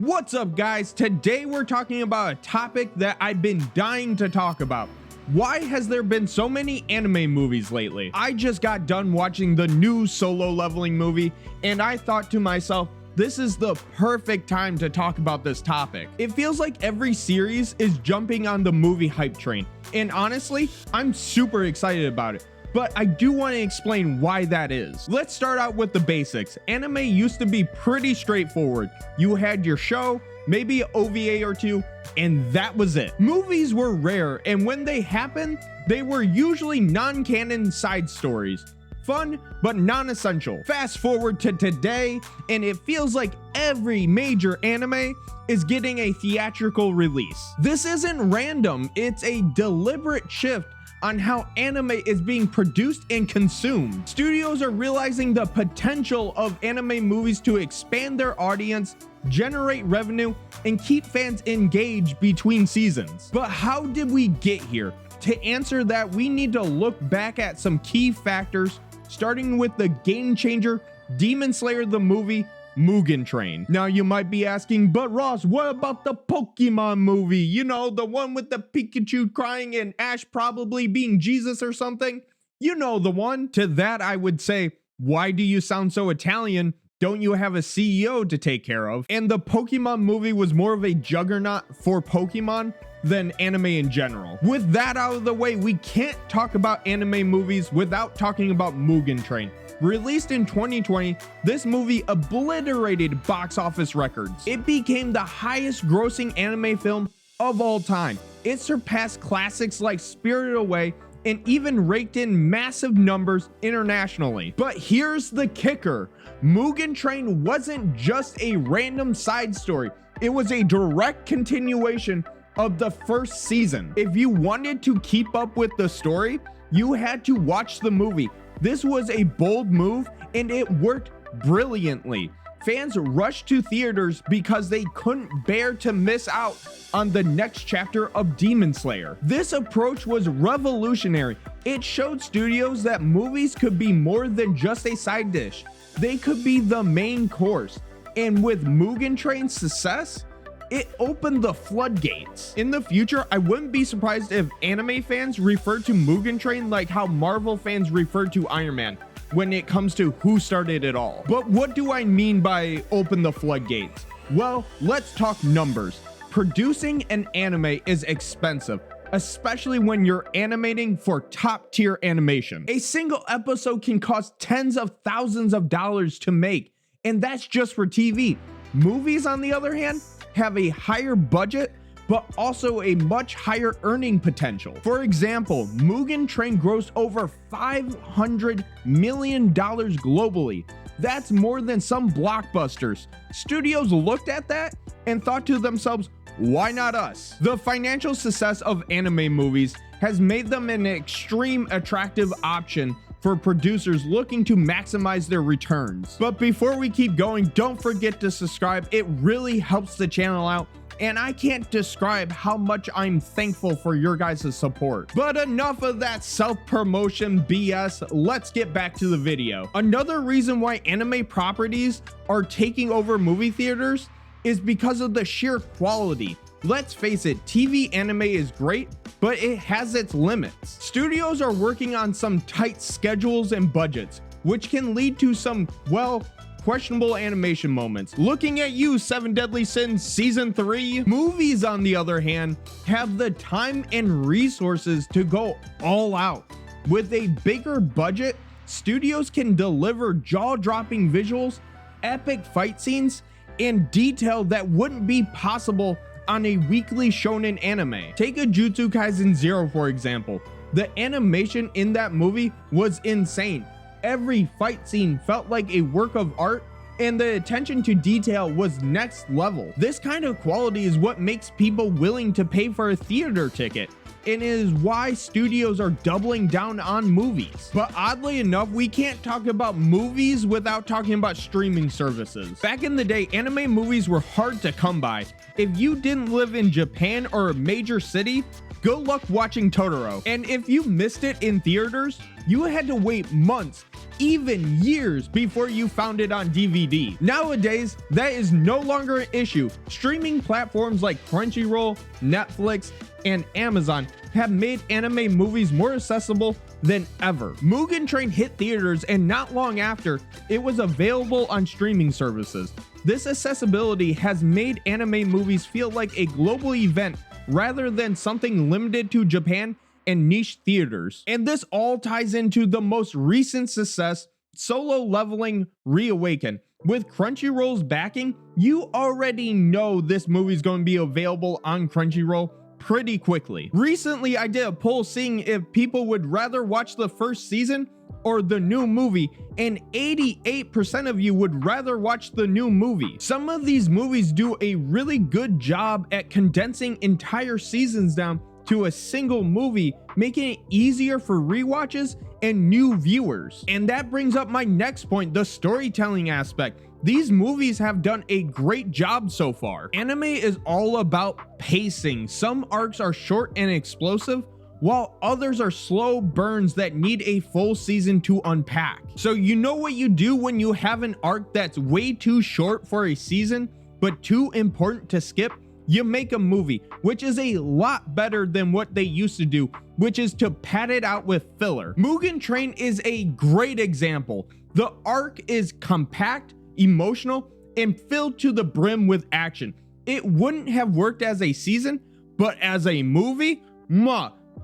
What's up, guys? Today we're talking about a topic that I've been dying to talk about. Why has there been so many anime movies lately? I just got done watching the new Solo Leveling movie, and I thought to myself, this is the perfect time to talk about this topic. It feels like every series is jumping on the movie hype train, and honestly, I'm super excited about it. But I do want to explain why that is. Let's start out with the basics. Anime used to be pretty straightforward. You had your show, maybe an OVA or two, and that was it. Movies were rare, and when they happened, they were usually non-canon side stories. Fun, but non-essential. Fast forward to today, and it feels like every major anime is getting a theatrical release. This isn't random, it's a deliberate shift on how anime is being produced and consumed. Studios are realizing the potential of anime movies to expand their audience, generate revenue, and keep fans engaged between seasons. But how did we get here? To answer that, we need to look back at some key factors, starting with the game changer, Demon Slayer the movie, Mugen Train. Now you might be asking, but Ross, what about the Pokemon movie? You know, the one with the Pikachu crying and Ash probably being Jesus or something? You know the one. To that I would say, why do you sound so Italian? Don't you have a CEO to take care of? And the Pokemon movie was more of a juggernaut for Pokemon than anime in general. With that out of the way, we can't talk about anime movies without talking about Mugen Train. Released in 2020, this movie obliterated box office records. It became the highest grossing anime film of all time. It surpassed classics like Spirited Away and even raked in massive numbers internationally. But here's the kicker. Mugen Train wasn't just a random side story. It was a direct continuation of the first season. If you wanted to keep up with the story, you had to watch the movie. This was a bold move, and it worked brilliantly. Fans rushed to theaters because they couldn't bear to miss out on the next chapter of Demon Slayer. This approach was revolutionary. It showed studios that movies could be more than just a side dish. They could be the main course. And with Mugen Train's success, it opened the floodgates. In the future, I wouldn't be surprised if anime fans refer to Mugen Train like how Marvel fans refer to Iron Man when it comes to who started it all. But what do I mean by open the floodgates? Well, let's talk numbers. Producing an anime is expensive, especially when you're animating for top tier animation. A single episode can cost tens of thousands of dollars to make, and that's just for TV. Movies, on the other hand, have a higher budget, but also a much higher earning potential. For example, Mugen Train grossed over $500 million globally. That's more than some blockbusters. Studios looked at that and thought to themselves, why not us? The financial success of anime movies has made them an extreme attractive option for producers looking to maximize their returns. But before we keep going, don't forget to subscribe. It really helps the channel out, and I can't describe how much I'm thankful for your guys' support. But enough of that self-promotion BS, let's get back to the video. Another reason why anime properties are taking over movie theaters is because of the sheer quality. Let's face it, TV anime is great, but it has its limits. Studios are working on some tight schedules and budgets, which can lead to some, well, questionable animation moments. Looking at you, Seven Deadly Sins Season 3. Movies, on the other hand, have the time and resources to go all out. With a bigger budget, studios can deliver jaw-dropping visuals, epic fight scenes, and detail that wouldn't be possible on a weekly shonen anime. Take a Jujutsu Kaisen 0 for example. The animation in that movie was insane. Every fight scene felt like a work of art, and the attention to detail was next level. This kind of quality is what makes people willing to pay for a theater ticket, and it is why studios are doubling down on movies. But oddly enough, we can't talk about movies without talking about streaming services. Back in the day, anime movies were hard to come by. If you didn't live in Japan or a major city, good luck watching Totoro. And if you missed it in theaters, you had to wait months, even years, before you found it on DVD. Nowadays, that is no longer an issue. Streaming platforms like Crunchyroll, Netflix, and Amazon have made anime movies more accessible than ever. Mugen Train hit theaters, and not long after, it was available on streaming services. This accessibility has made anime movies feel like a global event rather than something limited to Japan and niche theaters. And this all ties into the most recent success, Solo Leveling ReAwakening. With Crunchyroll's backing, you already know this movie's going to be available on Crunchyroll pretty quickly. Recently, I did a poll seeing if people would rather watch the first season or the new movie, and 88% of you would rather watch the new movie. Some of these movies do a really good job at condensing entire seasons down to a single movie, making it easier for rewatches and new viewers. And that brings up my next point, the storytelling aspect. These movies have done a great job so far. Anime is all about pacing. Some arcs are short and explosive, while others are slow burns that need a full season to unpack. So you know what you do when you have an arc that's way too short for a season, but too important to skip? You make a movie, which is a lot better than what they used to do, which is to pad it out with filler. Mugen Train is a great example. The arc is compact, emotional, and filled to the brim with action. It wouldn't have worked as a season, but as a movie,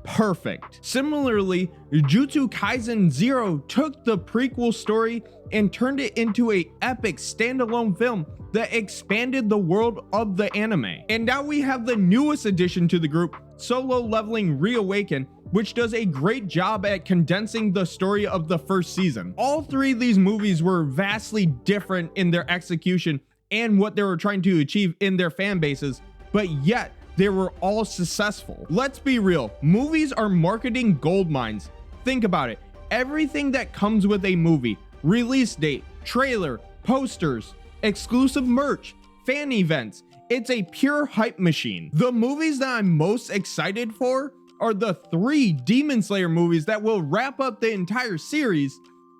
perfect. Similarly, Jujutsu Kaisen 0 took the prequel story and turned it into an epic standalone film that expanded the world of the anime. And now we have the newest addition to the group, Solo Leveling ReAwakening, which does a great job at condensing the story of the first season. All three of these movies were vastly different in their execution and what they were trying to achieve in their fan bases, but yet they were all successful. Let's be real, movies are marketing gold mines. Think about it. Everything that comes with a movie, release date, trailer, posters, exclusive merch, fan events, it's a pure hype machine. The movies that I'm most excited for are the 3 Demon Slayer movies that will wrap up the entire series,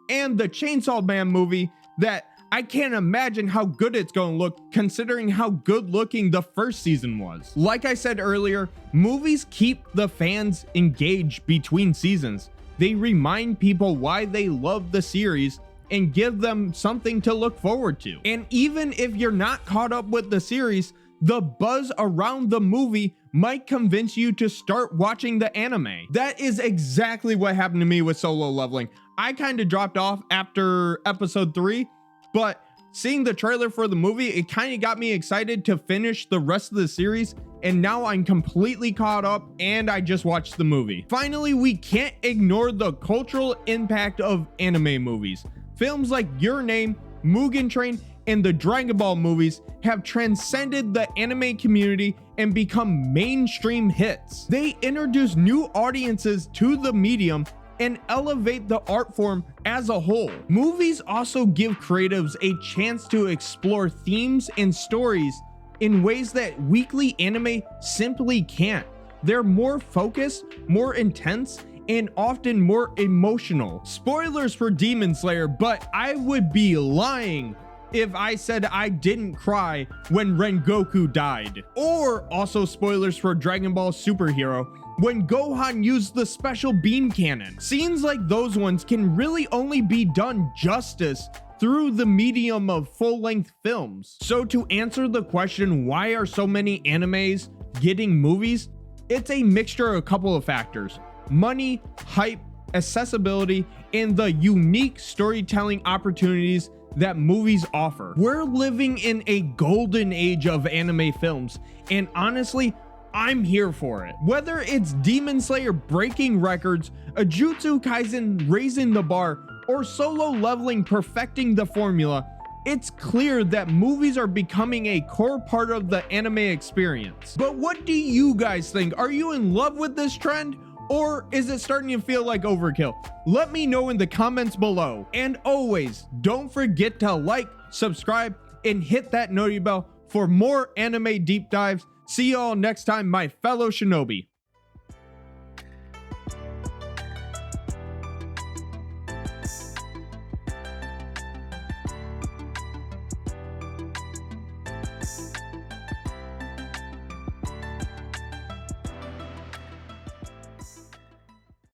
and the Chainsaw Man movie that I can't imagine how good it's going to look considering how good looking the first season was. Like I said earlier, movies keep the fans engaged between seasons. They remind people why they love the series and give them something to look forward to. And even if you're not caught up with the series, the buzz around the movie might convince you to start watching the anime. That is exactly what happened to me with Solo Leveling. I kind of dropped off after episode 3, but seeing the trailer for the movie, it kind of got me excited to finish the rest of the series, and now I'm completely caught up and I just watched the movie. Finally, we can't ignore the cultural impact of anime movies. Films like Your Name, Mugen Train, and the Dragon Ball movies have transcended the anime community and become mainstream hits. They introduce new audiences to the medium and elevate the art form as a whole. Movies also give creatives a chance to explore themes and stories in ways that weekly anime simply can't. They're more focused, more intense, and often more emotional. Spoilers for Demon Slayer, but I would be lying if I said I didn't cry when Rengoku died. Or also spoilers for Dragon Ball Superhero, when Gohan used the special beam cannon. Scenes like those ones can really only be done justice through the medium of full-length films. So to answer the question, why are so many animes getting movies? It's a mixture of a couple of factors: money, hype, accessibility, and the unique storytelling opportunities that movies offer. We're living in a golden age of anime films, and honestly, I'm here for it. Whether it's Demon Slayer breaking records, a Jujutsu Kaisen raising the bar, or Solo Leveling perfecting the formula, it's clear that movies are becoming a core part of the anime experience. But what do you guys think? Are you in love with this trend? Or is it starting to feel like overkill? Let me know in the comments below. And always, don't forget to like, subscribe, and hit that notification bell for more anime deep dives. See y'all next time, my fellow shinobi.